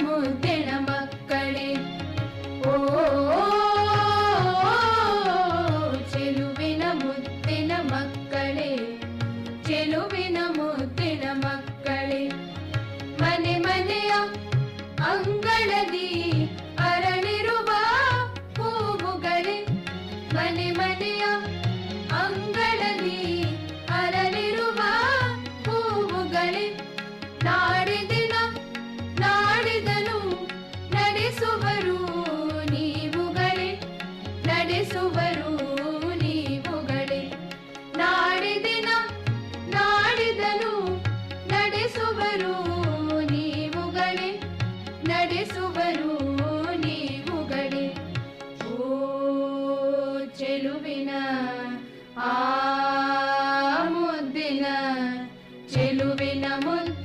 ಮುದ್ದಿನ ಮಕ್ಕಳೇ, ಓ ಚೆಲುವಿನ ಮುದ್ದಿನ ಮಕ್ಕಳೇ, ಚೆಲುವಿನ ಮುದ್ದಿನ ಮಕ್ಕಳೇ. ಮನೆ ಮನೆಯ ಅಂಗಳದಿ ಅರಳಿರುವ ಹೂವುಗಳೇ, ಮನೆ ಮನೆಯ ಅಂಗಳದಿ ಅರಳಿರುವ ಹೂವುಗಳೇ. ನಾಡಿದಿನ ನಾಡಿದನು ನಡೆಸುವರು ನೀವುಗಳೇ, ನಡೆಸುವರು ನೀವುಗಳೇ. ನಾಡಿದಿನ ನಾಡಿದನು ನಡೆಸುವರು ನೀವುಗಳೇ, ನಡೆಸುವರು ನೀವುಗಳೇ. ಓ ಚೆಲುವಿನ ಆ ಮುದ್ದಿನ, ಚೆಲುವಿನ ಮುದ್ದಿನ